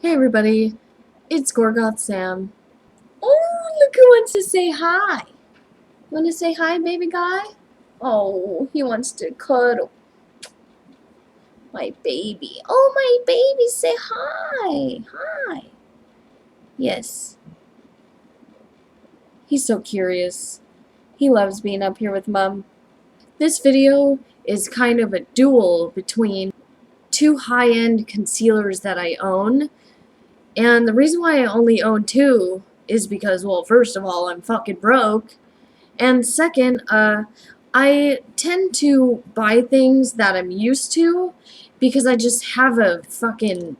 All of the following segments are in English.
Hey everybody, it's GoreGothSam. Oh, look who wants to say hi. You want to say hi, baby guy? Oh, he wants to cuddle. My baby. Oh, my baby, say hi. Hi. Yes. He's so curious. He loves being up here with Mom. This video is kind of a duel between two high-end concealers that I own. And the reason why I only own two is because, well, first of all, I'm fucking broke. And second, I tend to buy things that I'm used to because I just have a fucking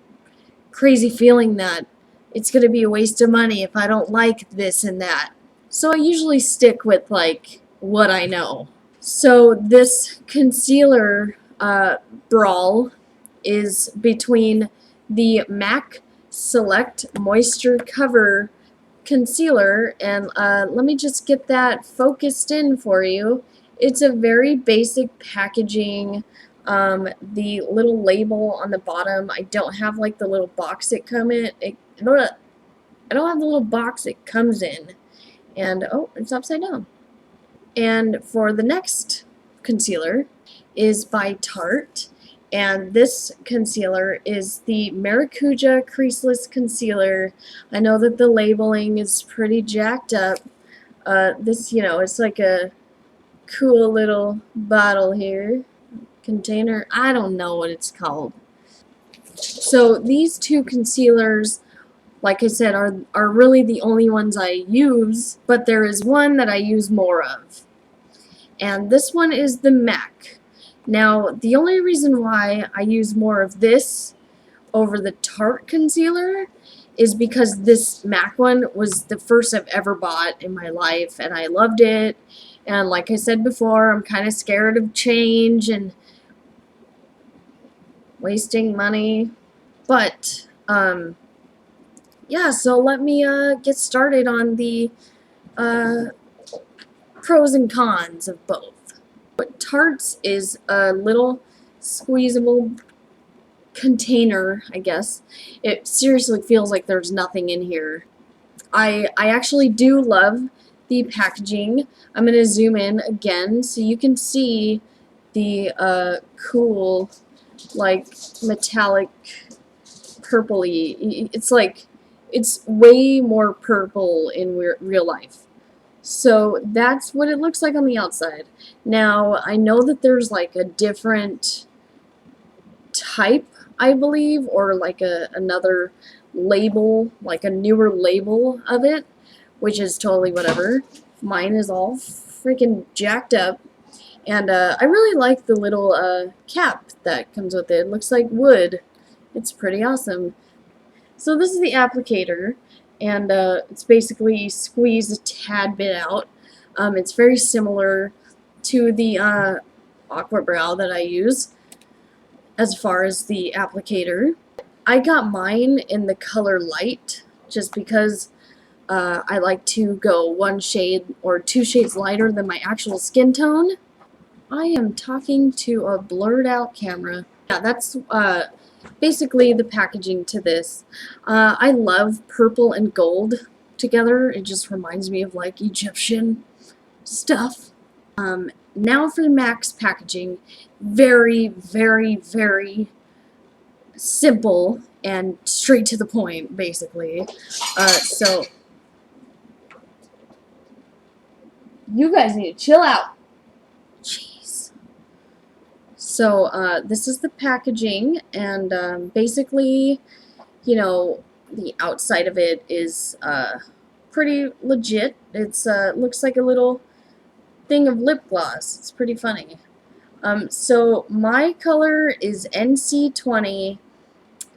crazy feeling that it's going to be a waste of money if I don't like this and that. So I usually stick with, like, what I know. So this concealer brawl is between the MAC Select Moisture Cover concealer, and let me just get that focused in for you. It's a very basic packaging. The little label on the bottom, I don't have like the little box it come in. I don't have the little box it comes in, and oh, it's upside down. And for the next concealer is by Tarte. And this concealer is the Maracuja Creaseless Concealer. I know that the labeling is pretty jacked up. This, it's like a cool little bottle here. Container. I don't know what it's called. So these two concealers, like I said, are really the only ones I use. But there is one that I use more of. And this one is the MAC. Now, the only reason why I use more of this over the Tarte concealer is because this MAC one was the first I've ever bought in my life, and I loved it. And like I said before, I'm kind of scared of change and wasting money. But, yeah, so let me get started on the pros and cons of both. What Tarte's is a little squeezable container, I guess. It seriously feels like there's nothing in here. I actually do love the packaging. I'm going to zoom in again so you can see the cool, like, metallic purpley. It's way more purple in real life. So that's what it looks like on the outside. Now, I know that there's like a different type, I believe, or like another label, like a newer label of it, which is totally whatever. Mine is all freaking jacked up. And I really like the little cap that comes with it. It looks like wood. It's pretty awesome. So this is the applicator. And it's basically squeezed a tad bit out. It's very similar to the Aqua Brow that I use as far as the applicator. I got mine in the color light just because I like to go one shade or two shades lighter than my actual skin tone. I am talking to a blurred out camera. Yeah, that's basically the packaging to this. I love purple and gold together. It just reminds me of like Egyptian stuff. Now for the MAC's packaging. Very, very, very simple and straight to the point, basically. So you guys need to chill out. Jeez. So this is the packaging, and basically, the outside of it is pretty legit. It's looks like a little thing of lip gloss. It's pretty funny. So my color is NC20,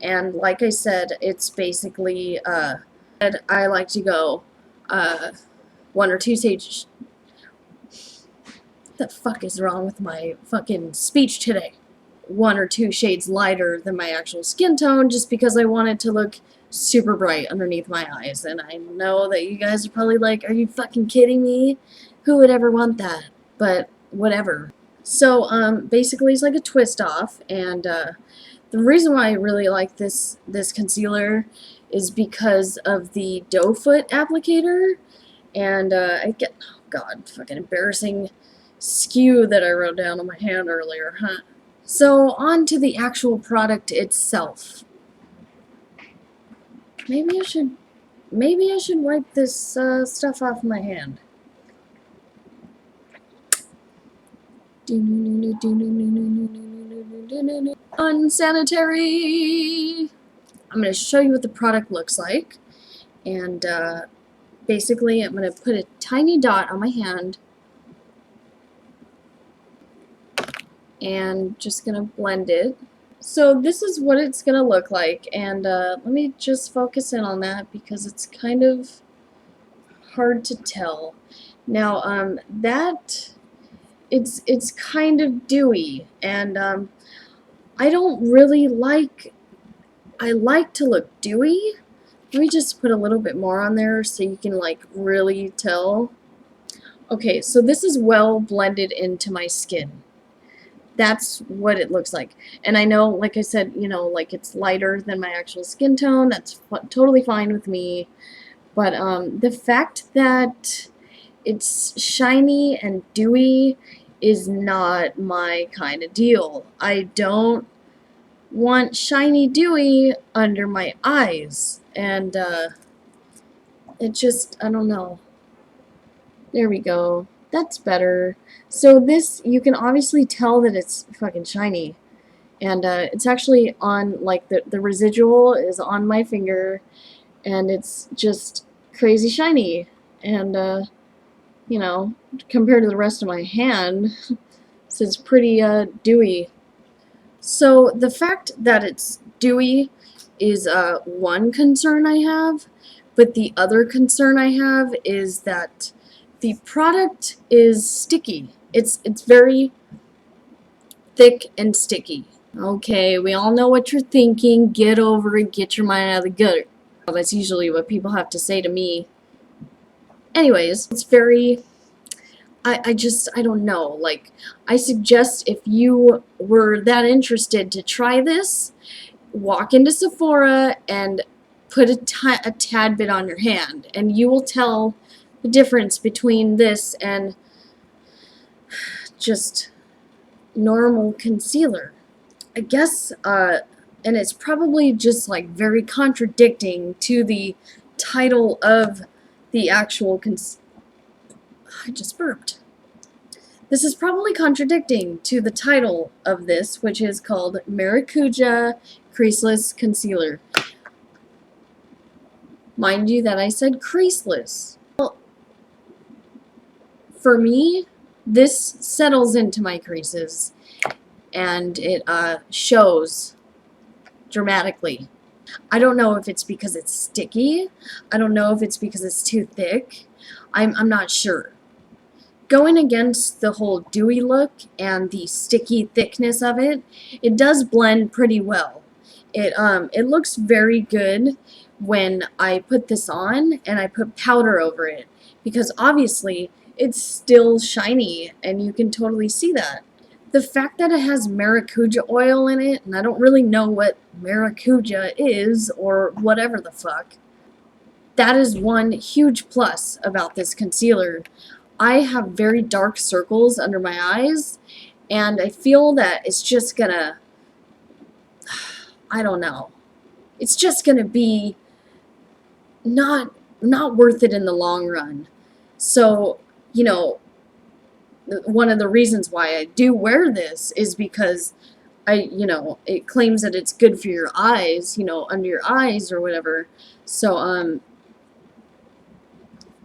and like I said, it's basically I like to go one or two shades. What the fuck is wrong with my fucking speech today? One or two shades lighter than my actual skin tone, just because I want it to look super bright underneath my eyes. And I know that you guys are probably like, are you fucking kidding me? Who would ever want that? But whatever. So basically it's like a twist off, and The reason why I really like this concealer is because of the doe foot applicator, and I get, oh god, fucking embarrassing skew that I wrote down on my hand earlier, huh? So on to the actual product itself. Maybe I should wipe this stuff off my hand. Unsanitary! I'm going to show you what the product looks like. And basically, I'm going to put a tiny dot on my hand. And just going to blend it. So this is what it's going to look like. And let me just focus in on that because it's kind of hard to tell. Now, it's kind of dewy. And I don't really like... I like to look dewy. Let me just put a little bit more on there so you can like really tell. Okay, so this is well blended into my skin. That's what it looks like. And I know, like I said, you know, like it's lighter than my actual skin tone. That's totally fine with me. But the fact that it's shiny and dewy is not my kind of deal. I don't want shiny dewy under my eyes, and it just, I don't know. There we go. That's better. So this, you can obviously tell that it's fucking shiny, and it's actually on, like, the residual is on my finger, and it's just crazy shiny, and you know, compared to the rest of my hand, it's pretty dewy. So the fact that it's dewy is one concern I have, but the other concern I have is that the product is sticky. It's very thick and sticky. Okay, we all know what you're thinking. Get over it. Get your mind out of the gutter. Well, that's usually what people have to say to me. Anyways, it's very... I don't know. Like, I suggest if you were that interested to try this, walk into Sephora and put a tad bit on your hand, and you will tell the difference between this and just normal concealer. I guess, and it's probably just like very contradicting to the title of the actual I just burped. This is probably contradicting to the title of this, which is called Maracuja Creaseless Concealer. Mind you that I said creaseless. Well, for me, this settles into my creases, and it shows dramatically. I don't know if it's because it's sticky. I don't know if it's because it's too thick. I'm not sure. Going against the whole dewy look and the sticky thickness of it, it does blend pretty well. It looks very good when I put this on and I put powder over it, because obviously it's still shiny and you can totally see that. The fact that it has maracuja oil in it, and I don't really know what maracuja is or whatever the fuck, that is one huge plus about this concealer. I have very dark circles under my eyes, and I feel that it's just gonna, I don't know, it's just gonna be not worth it in the long run. So, you know, one of the reasons why I do wear this is because it claims that it's good for your eyes, under your eyes or whatever. So,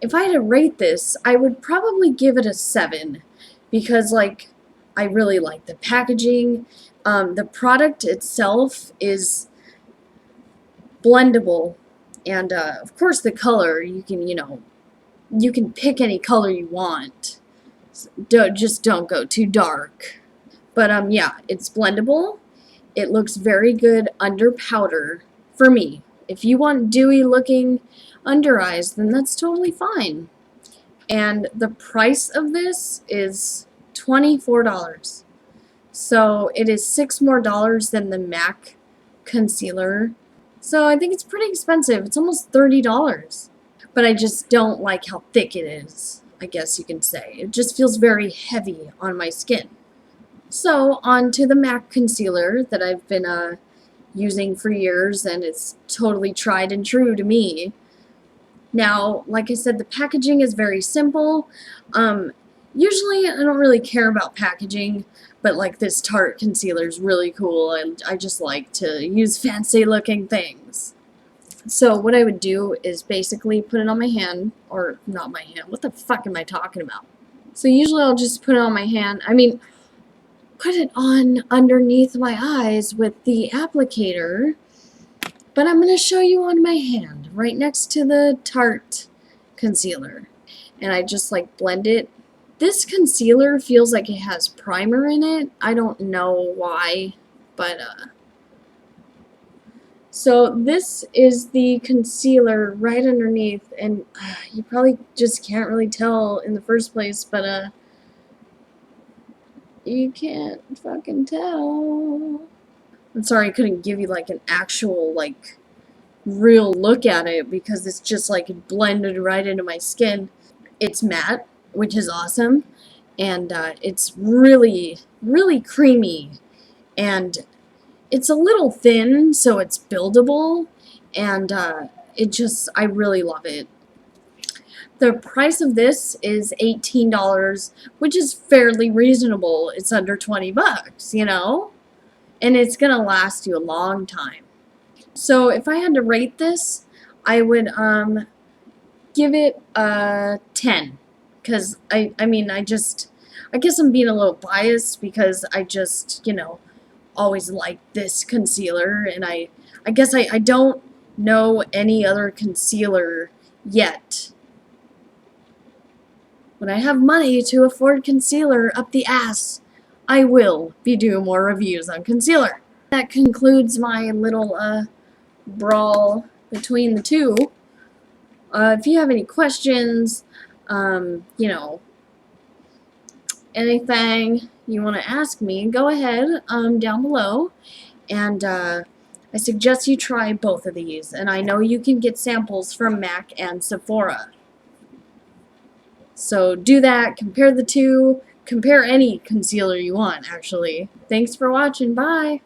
if I had to rate this, I would probably give it a 7, because, like, I really like the packaging. The product itself is blendable, and of course the color, you can pick any color you want. Just don't go too dark. But yeah, it's blendable. It looks very good under powder for me. If you want dewy looking under eyes, then that's totally fine. And the price of this is $24. So it is $6 more than the MAC concealer. So I think it's pretty expensive. It's almost $30. But I just don't like how thick it is, I guess you can say. It just feels very heavy on my skin. So on to the MAC concealer that I've been using for years, and it's totally tried and true to me. Now, like I said, the packaging is very simple. Usually I don't really care about packaging, but like this Tarte concealer is really cool, and I just like to use fancy looking things. So what I would do is basically put it on my hand, or not my hand, what the fuck am I talking about? So usually I'll just put it on my hand, put it on underneath my eyes with the applicator, but I'm going to show you on my hand, right next to the Tarte concealer. And I just like blend it. This concealer feels like it has primer in it. I don't know why, but so this is the concealer right underneath, and you probably just can't really tell in the first place, but you can't fucking tell. I'm sorry I couldn't give you like an actual like real look at it because it's just like blended right into my skin. It's matte, which is awesome, and it's really, really creamy, and it's a little thin, so it's buildable, and I really love it. The price of this is $18, which is fairly reasonable. It's under 20 bucks, you know? And it's gonna last you a long time. So if I had to rate this, I would give it a 10. Because I guess I'm being a little biased because I just, always liked this concealer, and I guess I don't know any other concealer yet. When I have money to afford concealer up the ass, I will be doing more reviews on concealer. That concludes my little brawl between the two. If you have any questions, anything you want to ask me, go ahead down below, and I suggest you try both of these, and I know you can get samples from MAC and Sephora. So do that, compare the two, compare any concealer you want, actually. Thanks for watching, bye!